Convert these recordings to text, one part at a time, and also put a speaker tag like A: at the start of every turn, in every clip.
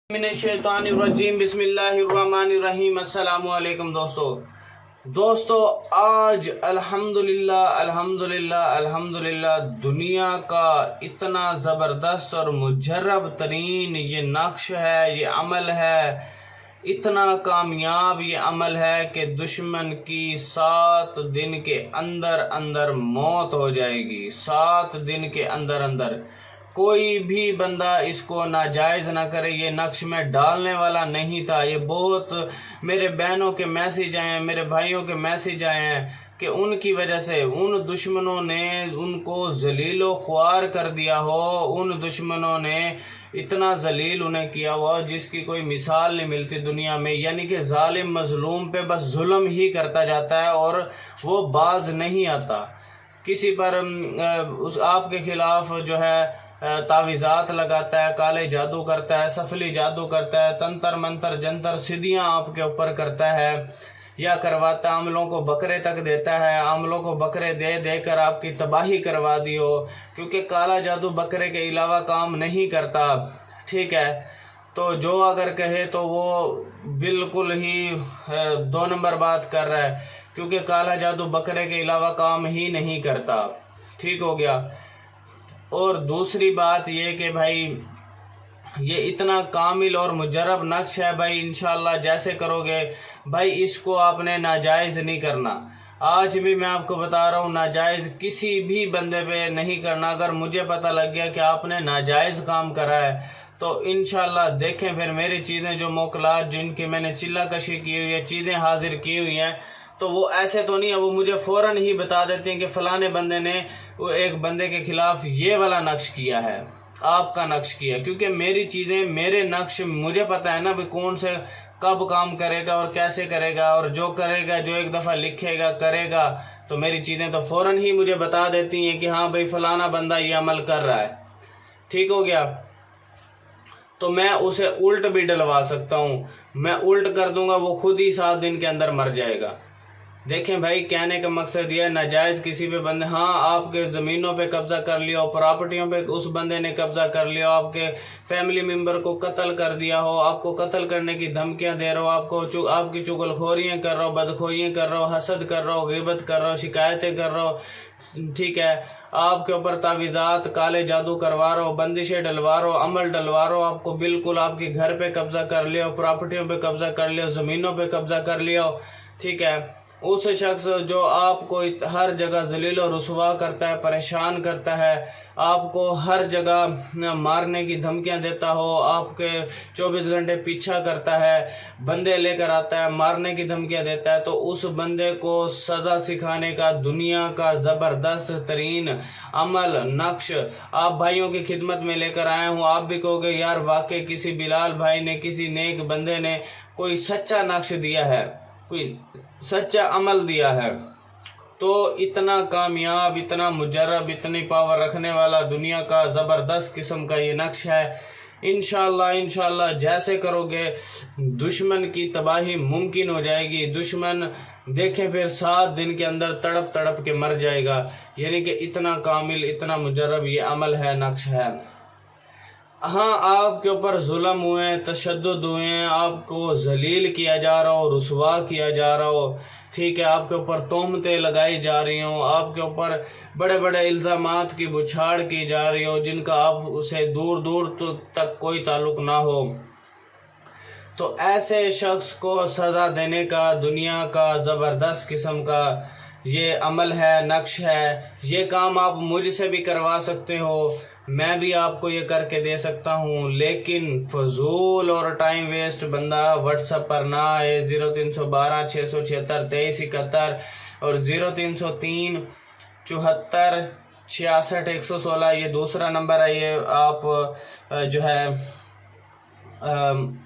A: मिनश्शैतानिर्रजीम बिस्मिल्लाहिर्रहमानिर्रहीम। अस्सलामु अलैकुम दोस्तों आज अल्हम्दुलिल्लाह दुनिया का इतना ज़बरदस्त और मुजर्रब तरीन ये नक्श है, ये अमल है, इतना कामयाब ये अमल है कि दुश्मन की 7 दिन के अंदर अंदर मौत हो जाएगी। 7 दिन के अंदर अंदर कोई भी बंदा इसको नाजायज़ ना करे। ये नक्श में डालने वाला नहीं था। ये बहुत मेरे बहनों के मैसेज आए हैं, मेरे भाइयों के मैसेज आए हैं कि उनकी वजह से उन दुश्मनों ने उनको जलीलो ख्वार कर दिया हो, उन दुश्मनों ने इतना जलील उन्हें किया हुआ जिसकी कोई मिसाल नहीं मिलती दुनिया में। यानी कि जालिम मजलूम पे बस जुल्म ही करता जाता है और वो बाज नहीं आता। किसी पर उस आपके खिलाफ जो है तावीज़ात लगाता है, काले जादू करता है, सफली जादू करता है, तंत्र मंत्र जंतर सिद्धियां आपके ऊपर करता है या करवाता है। अमलों को बकरे तक देता है, अमलों को बकरे दे देकर आपकी तबाही करवा दी हो, क्योंकि काला जादू बकरे के अलावा काम नहीं करता। ठीक है, तो जो अगर कहे तो वो बिल्कुल ही 2 नंबर बात कर रहा है, क्योंकि काला जादू बकरे के अलावा काम ही नहीं करता। ठीक हो गया। और दूसरी बात ये कि भाई ये इतना कामिल और मुजर्रब नक्श है भाई, इंशाल्लाह जैसे करोगे भाई इसको आपने नाजायज़ नहीं करना। आज भी मैं आपको बता रहा हूँ, नाजायज़ किसी भी बंदे पे नहीं करना। अगर मुझे पता लग गया कि आपने नाजायज़ काम करा है तो इंशाल्लाह देखें फिर मेरी चीज़ें जो मोकलात जिनकी मैंने चिल्ला कशी की हुई है, चीज़ें हाजिर की हुई हैं, तो वो ऐसे तो नहीं है, वो मुझे फ़ौरन ही बता देते हैं कि फ़लाने बंदे ने वो एक बंदे के ख़िलाफ़ ये वाला नक्श किया है, आपका नक्श किया। क्योंकि मेरी चीज़ें, मेरे नक्श मुझे पता है ना भाई कौन से कब काम करेगा और कैसे करेगा, और जो करेगा, जो एक दफ़ा लिखेगा करेगा, तो मेरी चीज़ें तो फ़ौरन ही मुझे बता देती हैं कि हाँ भाई फ़लाना बंदा ये अमल कर रहा है। ठीक हो गया। तो मैं उसे उल्ट भी डलवा सकता हूँ, मैं उल्ट कर दूंगा, वो खुद ही 7 दिन के अंदर मर जाएगा। देखें भाई, कहने का मकसद ये है, नाजायज़ किसी पे बंदे, हाँ आपके ज़मीनों पे कब्जा कर लिया हो, प्रॉपर्टियों पे उस बंदे ने कब्जा कर लिया हो, आपके फैमिली मेम्बर को कत्ल कर दिया हो, आपको कत्ल करने की धमकियां दे रहा हो, आपकी चुगलखोरियां कर रहा हो, बदखोइयां कर रहा हो, हसद कर रहा हो, ग़ीबत कर रहा हो, शिकायतें कर रहा हो। ठीक है, आपके ऊपर तावीज़ात काले जादू करवा रहा हो, बंदिशें डलवा रहा हो, अमल डलवा रहा हो, आपको बिल्कुल आपके घर पे कब्जा कर लिया हो, प्रॉपर्टियों पे कब्जा कर लिया हो, ज़मीनों पे कब्जा कर लिया हो। ठीक है, उस शख्स जो आपको हर जगह जलील और रुसवा करता है, परेशान करता है, आपको हर जगह मारने की धमकियां देता हो, आपके 24 घंटे पीछा करता है, बंदे लेकर आता है, मारने की धमकियां देता है, तो उस बंदे को सज़ा सिखाने का दुनिया का ज़बरदस्त तरीन अमल नक्श आप भाइयों की खिदमत में लेकर आए हूँ। आप भी कहोगे यार वाकई किसी बिलाल भाई ने, किसी नेक बंदे ने कोई सच्चा नक्श दिया है, कोई सच्चा अमल दिया है। तो इतना कामयाब, इतना मुजर्रब, इतनी पावर रखने वाला दुनिया का ज़बरदस्त किस्म का ये नक्श है। इंशाल्लाह जैसे करोगे दुश्मन की तबाही मुमकिन हो जाएगी। दुश्मन देखें फिर 7 दिन के अंदर तड़प तड़प के मर जाएगा। यानी कि इतना कामिल, इतना मुजर्रब ये अमल है, नक्श है। हाँ, आपके ऊपर जुल्म हुए, तशद्दुद हुए, आपको जलील किया जा रहा हो, रुसवा किया जा रहा हो। ठीक है, आपके ऊपर तोहमतें लगाई जा रही हो, आपके ऊपर बड़े बड़े इल्ज़ामात की बुछाड़ की जा रही हो, जिनका आप उसे दूर दूर तक कोई ताल्लुक ना हो, तो ऐसे शख्स को सज़ा देने का दुनिया का ज़बरदस्त किस्म का ये अमल है, नक्श है। ये काम आप मुझसे भी करवा सकते हो, मैं भी आपको ये करके दे सकता हूँ, लेकिन फजूल और टाइम वेस्ट बंदा व्हाट्सएप पर ना आए। 0312 676 2371 और 0303 74 66 116 ये दूसरा नंबर है। ये आप जो है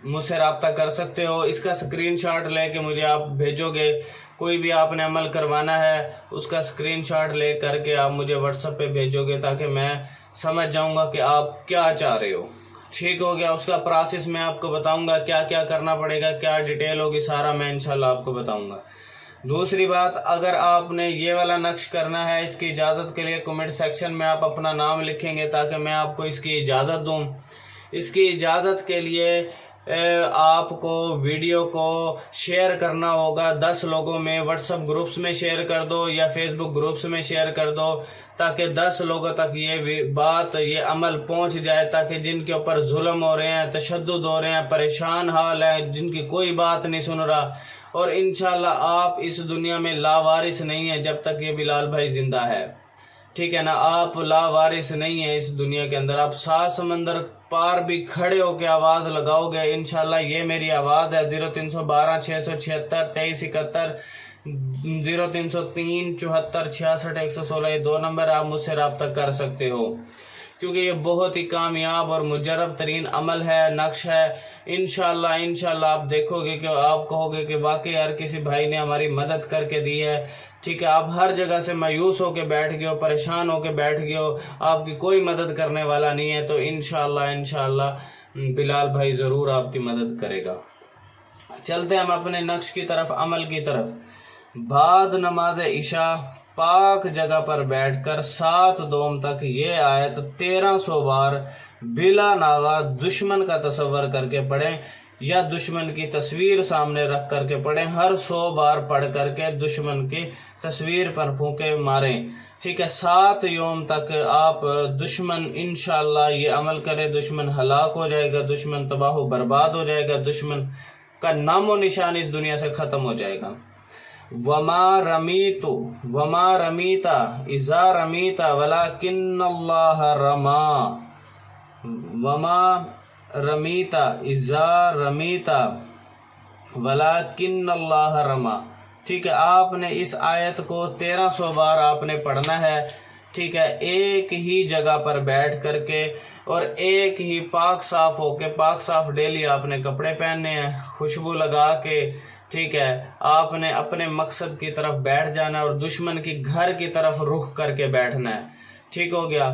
A: मुझसे रब्ता कर सकते हो। इसका स्क्रीनशॉट लेके मुझे आप भेजोगे, कोई भी आपने अमल करवाना है उसका स्क्रीनशॉट ले करके आप मुझे व्हाट्सएप पे भेजोगे, ताकि मैं समझ जाऊंगा कि आप क्या चाह रहे हो। ठीक हो गया। उसका प्रोसेस मैं आपको बताऊंगा, क्या क्या करना पड़ेगा, क्या डिटेल होगी, सारा मैं इंशाल्लाह आपको बताऊंगा। दूसरी बात, अगर आपने ये वाला नक्श करना है, इसकी इजाज़त के लिए कमेंट सेक्शन में आप अपना नाम लिखेंगे ताकि मैं आपको इसकी इजाज़त दूँ। इसकी इजाज़त के लिए آپ کو ویڈیو کو شیئر کرنا ہوگا 10 لوگوں میں، واٹس ایپ گروپس میں شیئر کر دو یا فیس بک گروپس میں شیئر کر دو، تاکہ 10 لوگوں تک یہ بات، یہ عمل پہنچ جائے، تاکہ جن کے اوپر ظلم ہو رہے ہیں، تشدد ہو رہے ہیں، پریشان حال ہیں، جن کی کوئی بات نہیں سن رہا، اور انشاءاللہ آپ اس دنیا میں لاوارث نہیں ہیں جب تک یہ بلال بھائی زندہ ہے، ٹھیک ہے نا؟ آپ لاوارث نہیں ہیں اس دنیا کے اندر، آپ 7 سمندر پار بھی کھڑے ہو کے آواز لگاؤ گے، انشاءاللہ یہ میری آواز ہے۔ 0312 676 2371 0303 74 66 116 یہ 2 نمبر آپ مجھ سے رابطہ کر سکتے ہو، کیونکہ یہ بہت ہی کامیاب اور مجرب ترین عمل ہے، نقش ہے۔ انشاءاللہ آپ دیکھو گے کہ آپ کہو گے کہ واقعی ہر کسی بھائی نے ہماری مدد کر کے دی ہے، ٹھیک ہے؟ آپ ہر جگہ سے مایوس ہو کے بیٹھ گئے ہو، پریشان ہو کے بیٹھ گئے ہو، آپ کی کوئی مدد کرنے والا نہیں ہے، تو انشاءاللہ بلال بھائی ضرور آپ کی مدد کرے گا۔ چلتے ہم اپنے نقش کی طرف، عمل کی طرف۔ بعد نماز عشاء پاک جگہ پر بیٹھ کر 7 دوم تک یہ آیت 1300 بار بلا ناغہ دشمن کا تصور کر کے پڑھیں یا دشمن کی تصویر سامنے رکھ کر کے پڑھیں، ہر 100 بار پڑھ کر کے دشمن کی تصویر پر پھونکے ماریں، ٹھیک ہے؟ 7 یوم تک آپ دشمن انشاءاللہ یہ عمل کرے، دشمن ہلاک ہو جائے گا، دشمن تباہ و برباد ہو جائے گا، دشمن کا نام و نشان اس دنیا سے ختم ہو جائے گا۔ وما رمیت اذا رمیت ولکن اللہ رما، وما رمیت اذا رمیت ولکن اللہ رما، ٹھیک ہے؟ آپ نے اس آیت کو 1300 بار آپ نے پڑھنا ہے، ٹھیک ہے؟ ایک ہی جگہ پر بیٹھ کر کے اور ایک ہی پاک صاف ہو کے، پاک صاف ڈیلی آپ نے کپڑے پہننے ہیں، خوشبو لگا کے، ٹھیک ہے؟ آپ نے اپنے مقصد کی طرف بیٹھ جانا ہے اور دشمن کی گھر کی طرف رخ کر کے بیٹھنا ہے، ٹھیک ہو گیا؟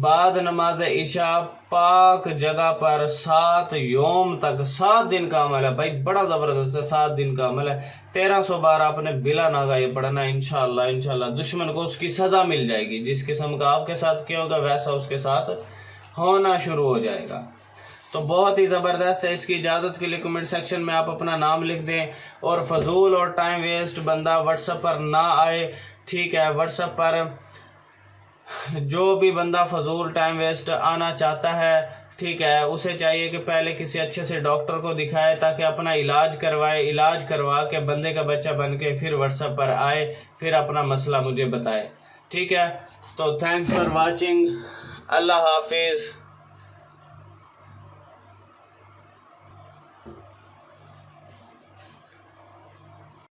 A: بعد نماز عشاء پاک جگہ پر 7 یوم تک، 7 دن کا عمل ہے بھائی، بڑا زبردست ہے، 7 دن کا عمل ہے، 1300 بار آپ نے بلا ناغہ یہ پڑھنا ہے۔ انشاءاللہ دشمن کو اس کی سزا مل جائے گی، جس قسم کا آپ کے ساتھ کیا ہوگا ویسا اس کے ساتھ ہونا شروع ہو جائے گا۔ تو بہت ہی زبردست ہے۔ اس کی اجازت کے لیے کمنٹ سیکشن میں آپ اپنا نام لکھ دیں، اور فضول اور ٹائم ویسٹ بندہ واٹس ایپ پر نہ آئے، ٹھیک ہے؟ واٹس ایپ پر جو بھی بندہ فضول ٹائم ویسٹ آنا چاہتا ہے، ٹھیک ہے، اسے چاہیے کہ پہلے کسی اچھے سے ڈاکٹر کو دکھائے تاکہ اپنا علاج کروائے، علاج کروا کے بندے کا بچہ بن کے پھر واٹس ایپ پر آئے، پھر اپنا مسئلہ مجھے بتائے، ٹھیک ہے؟ تو تھینکس فار واچنگ، اللہ حافظ۔